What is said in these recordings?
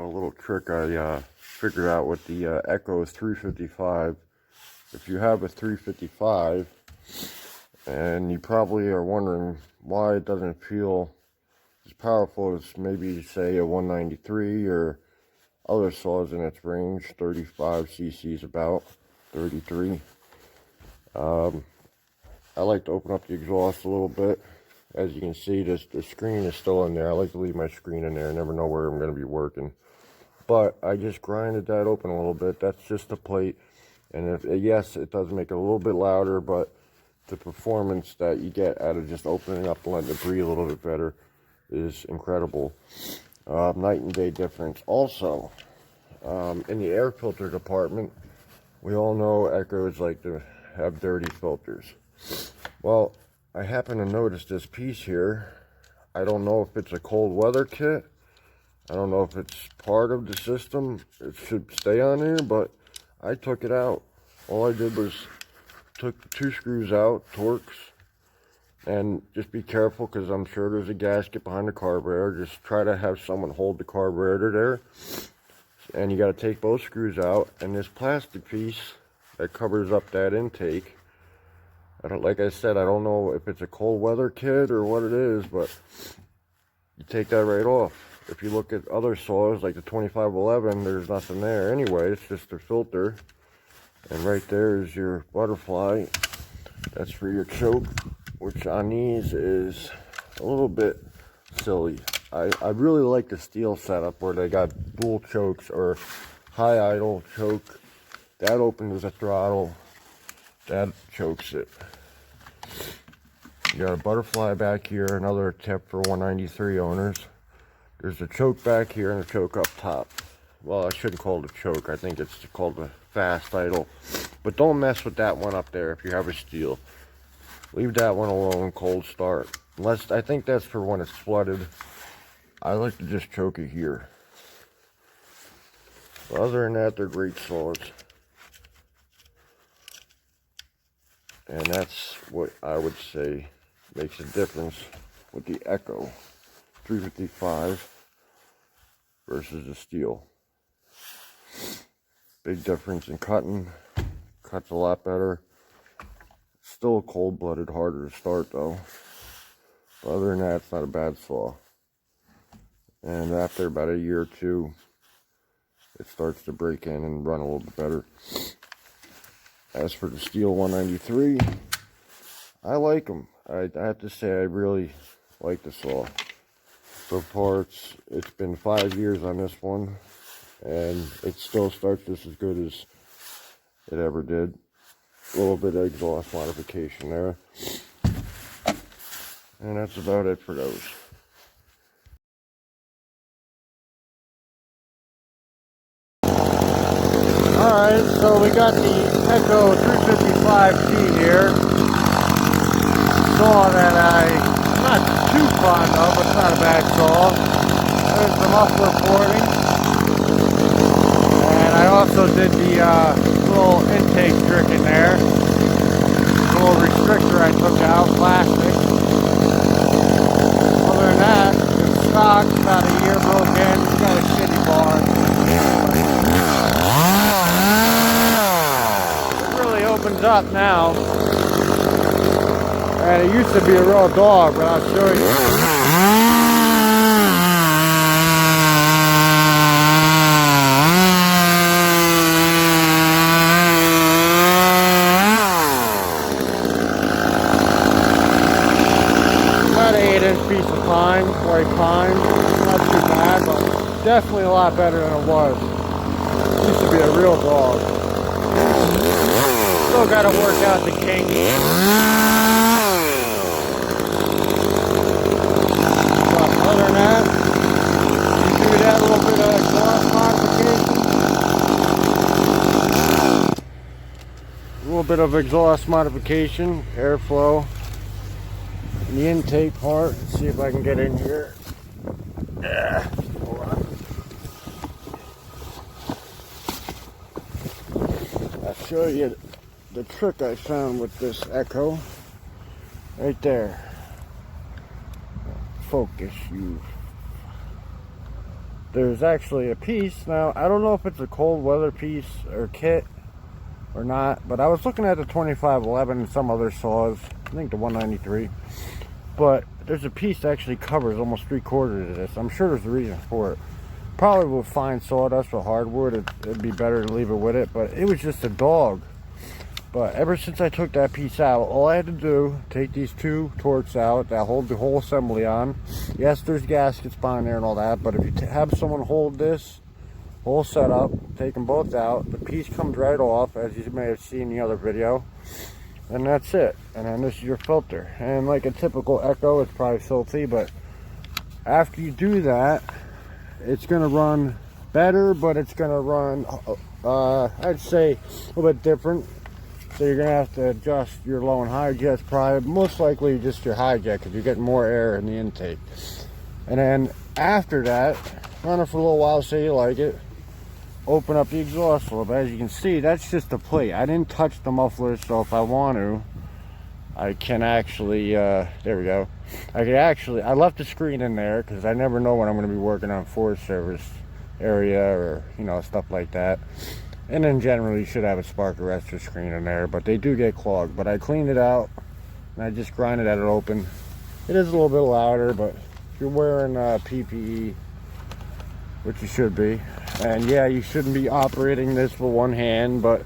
a little trick I figured out with the Echo 355. If you have a 355, and you probably are wondering why it doesn't feel as powerful as maybe, say, a 193 or other saws in its range, 35 cc's about, 33. I like to open up the exhaust a little bit. As you can see, the screen is still in there. I like to leave my screen in there. I never know where I'm going to be working. But I just grinded that open a little bit. That's just the plate. And yes, it does make it a little bit louder, but the performance that you get out of just opening up and letting it breathe a little bit better is incredible. Night and day difference. Also, in the air filter department, we all know Echoes like to have dirty filters. Well, I happen to notice this piece here. I don't know if it's a cold weather kit. I don't know if it's part of the system. It should stay on here, but I took it out. All I did was took the 2 screws out, Torx, and just be careful because I'm sure there's a gasket behind the carburetor. Just try to have someone hold the carburetor there. And you got to take both screws out, and this plastic piece that covers up that intake, like I said, I don't know if it's a cold weather kit or what it is, but you take that right off. If you look at other saws like the 2511, there's nothing there anyway. It's just a filter, and right there is your butterfly. That's for your choke, which on these is a little bit silly. I really like the steel setup where they got dual chokes or high idle choke. That opens the throttle, that chokes it. You got a butterfly back here, another tip for 193 owners. There's a choke back here and a choke up top. Well, I shouldn't call it a choke. I think it's called a fast idle. But don't mess with that one up there if you have a steel. Leave that one alone, cold start. Unless, I think that's for when it's flooded. I like to just choke it here. But other than that, they're great saws. And that's what I would say makes a difference with the Echo 355 versus the steel. Big difference in cutting. Cuts a lot better. Still cold-blooded, harder to start though. But other than that, it's not a bad saw. And after about a year or two, it starts to break in and run a little bit better. As for the steel 193, I like them. I have to say I really like the saw. For parts, it's been 5 years on this one, and it still starts just as good as it ever did. A little bit of exhaust modification there. And that's about it for those. Alright, so we got the Echo 355T here. Saw that I'm not too fond of, but it's not a bad saw. There's some upward porting. And I also did the little intake trick in there. The little restrictor I took out, plastic. Other than that, it's stock, about a year broken. It's got a shitty bar. Opens up now, and it used to be a real dog, but I'll show you. About an 8-inch piece of pine, white pine. Not too bad, but definitely a lot better than it was. It used to be a real dog. Still got to work out the kinks. But other than that, you do that little bit of exhaust modification. A little bit of exhaust modification, airflow, and the intake part. Let's see if I can get in here. Yeah. Hold on. I'll show you the trick I found with this Echo. Right there. Focus, you. there's actually a piece. Now, I don't know if it's a cold weather piece or kit or not, but I was looking at the 2511 and some other saws, I think the 193, but there's a piece that actually covers almost 3/4 of this. I'm sure there's a reason for it. Probably with fine sawdust or hardwood, it'd be better to leave it with it, but it was just a dog. But ever since I took that piece out, all I had to do, take these 2 Torx out that hold the whole assembly on. Yes, there's gaskets behind there and all that, but if you have someone hold this whole setup, take them both out, the piece comes right off, as you may have seen in the other video, and that's it. And then this is your filter. And like a typical Echo, it's probably filthy, but after you do that, it's going to run better, but it's going to run, I'd say, a little bit different. So you're going to have to adjust your low and high jets, probably, most likely just your high jet, because you're getting more air in the intake. And then after that, run it for a little while, say you like it. Open up the exhaust a little bit. As you can see, that's just a plate. I didn't touch the muffler, so if I want to, I can actually, there we go. I left the screen in there because I never know when I'm going to be working on Forest Service area or, you know, stuff like that. And then generally you should have a spark arrestor screen in there, but they do get clogged. But I cleaned it out and I just grinded it open. It is a little bit louder, but if you're wearing PPE, which you should be, and yeah, you shouldn't be operating this with one hand, but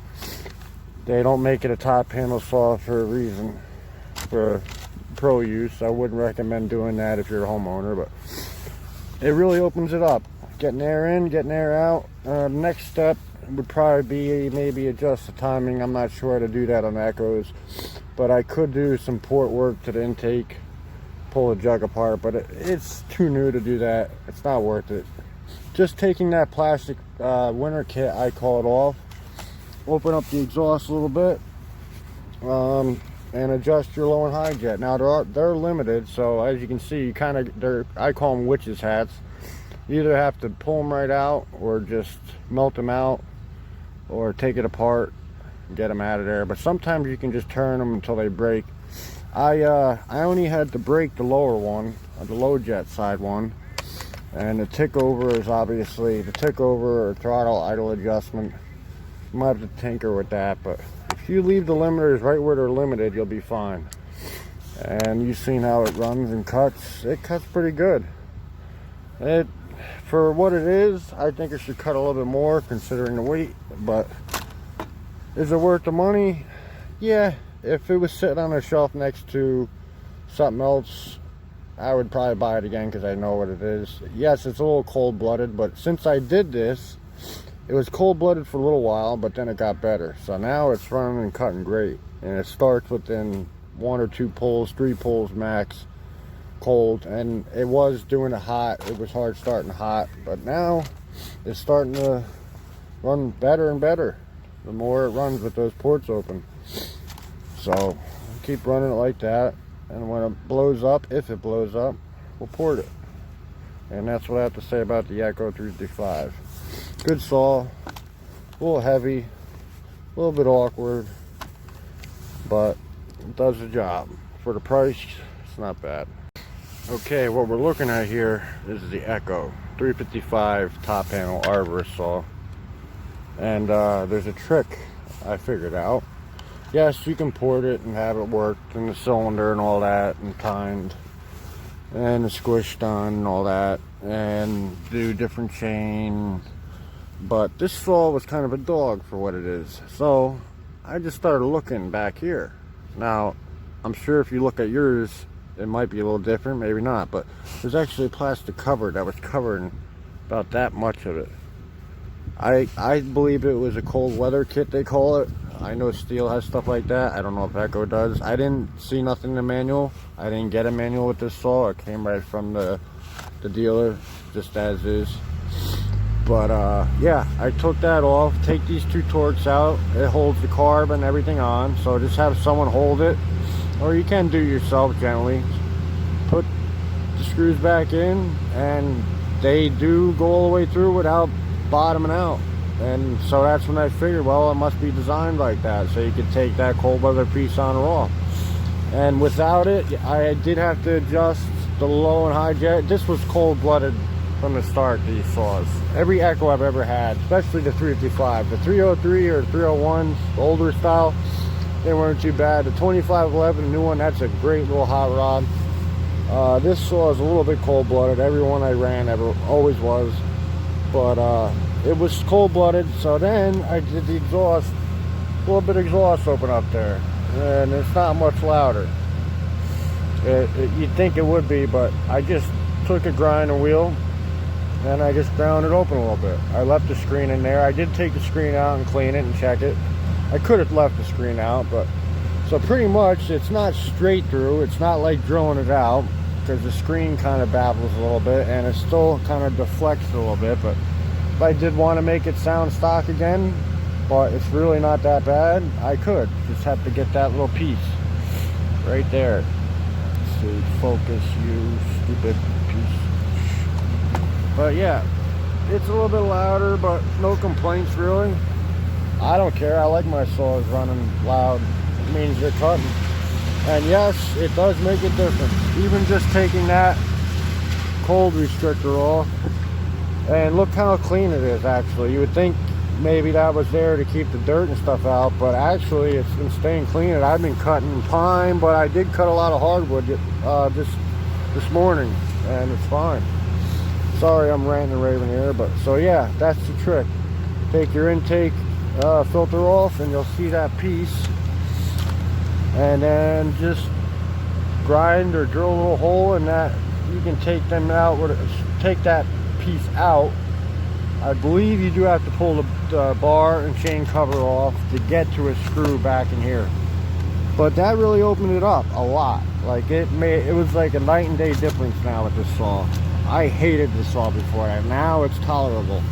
they don't make it a top handle saw for a reason. For pro use, I wouldn't recommend doing that if you're a homeowner, but it really opens it up. Getting air in, getting air out. Next step would probably be maybe adjust the timing. I'm not sure how to do that on Echoes, but I could do some port work to the intake, pull the jug apart, but it's too new to do that. It's not worth it. Just taking that plastic winter kit, I call it off, open up the exhaust a little bit, and adjust your low and high jet. Now they're limited, so as you can see, you kind of, I call them witches hats. You either have to pull them right out or just melt them out or take it apart and get them out of there. But sometimes you can just turn them until they break. I only had to break the lower one, the low jet side one, and the tick over is obviously the tick over or throttle idle adjustment. You might have to tinker with that, but if you leave the limiters right where they're limited, you'll be fine. And you've seen how it runs and cuts. It cuts pretty good. For what it is, I think it should cut a little bit more considering the weight, but is it worth the money? Yeah, if it was sitting on a shelf next to something else, I would probably buy it again because I know what it is. Yes, it's a little cold-blooded, but since I did this, it was cold-blooded for a little while, but then it got better. So now it's running and cutting great. And it starts within 1 or 2 pulls, 3 pulls max, cold. And it was doing it hot. It was hard starting hot. But now it's starting to run better and better the more it runs with those ports open. So keep running it like that. And when it blows up, if it blows up, we'll port it. And that's what I have to say about the Echo 335. Good saw, a little heavy, a little bit awkward, but it does the job. For the price, it's not bad. Okay, what we're looking at here is the Echo 355 top panel arborist saw. And there's a trick I figured out. Yes, you can port it and have it worked in the cylinder and all that, and timed, and the squish done and all that, and do different chain. But this saw was kind of a dog for what it is. So I just started looking back here. Now, I'm sure if you look at yours, it might be a little different, maybe not, but there's actually a plastic cover that was covering about that much of it. I believe it was a cold weather kit, they call it. I know Steel has stuff like that. I don't know if Echo does. I didn't see nothing in the manual. I didn't get a manual with this saw. It came right from the dealer, just as is. But yeah, I took that off. Take these 2 Torx out. It holds the carb and everything on. So just have someone hold it, or you can do it yourself gently. Put the screws back in, and they do go all the way through without bottoming out. And so that's when I figured, well, it must be designed like that, so you could take that cold weather piece on or off. And without it, I did have to adjust the low and high jet. This was cold-blooded from the start, these saws. Every Echo I've ever had, especially the 355. The 303 or 301s, the older style, they weren't too bad. The 2511, the new one, that's a great little hot rod. This saw is a little bit cold-blooded. Every one I ran always was. But it was cold-blooded, so then I did the exhaust, a little bit of exhaust open up there. And it's not much louder. You'd think it would be, but I just took a grinder wheel and I just ground it open a little bit. I left the screen in there. I did take the screen out and clean it and check it. I could have left the screen out, but so pretty much it's not straight through. It's not like drilling it out, because the screen kind of babbles a little bit and it still kind of deflects a little bit. But if I did want to make it sound stock again, but it's really not that bad, I could just have to get that little piece right there. Let's see, focus, you stupid piece. But yeah, it's a little bit louder, but no complaints really. I don't care. I like my saws running loud. It means they're cutting. And yes, it does make a difference. Even just taking that cold restrictor off, and look how clean it is actually. You would think maybe that was there to keep the dirt and stuff out, but actually it's been staying clean. And I've been cutting pine, but I did cut a lot of hardwood this morning, and it's fine. Sorry, I'm ranting and raving here, but so yeah, that's the trick. Take your intake filter off, and you'll see that piece, and then just grind or drill a little hole in that. You can take them out take that piece out. I believe you do have to pull the bar and chain cover off to get to a screw back in here, but that really opened it up a lot. Like it was like a night and day difference now with this saw. I hated this saw before, and now it's tolerable.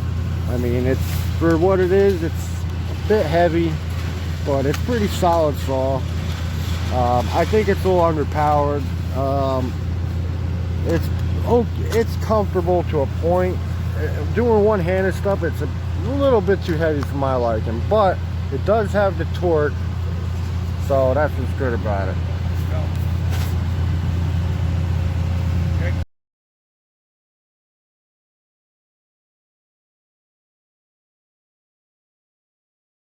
I mean, it's for what it is. It's a bit heavy, but it's pretty solid saw. I think it's a little underpowered. It's comfortable to a point. Doing one-handed stuff, it's a little bit too heavy for my liking, but it does have the torque, so that's what's good about it.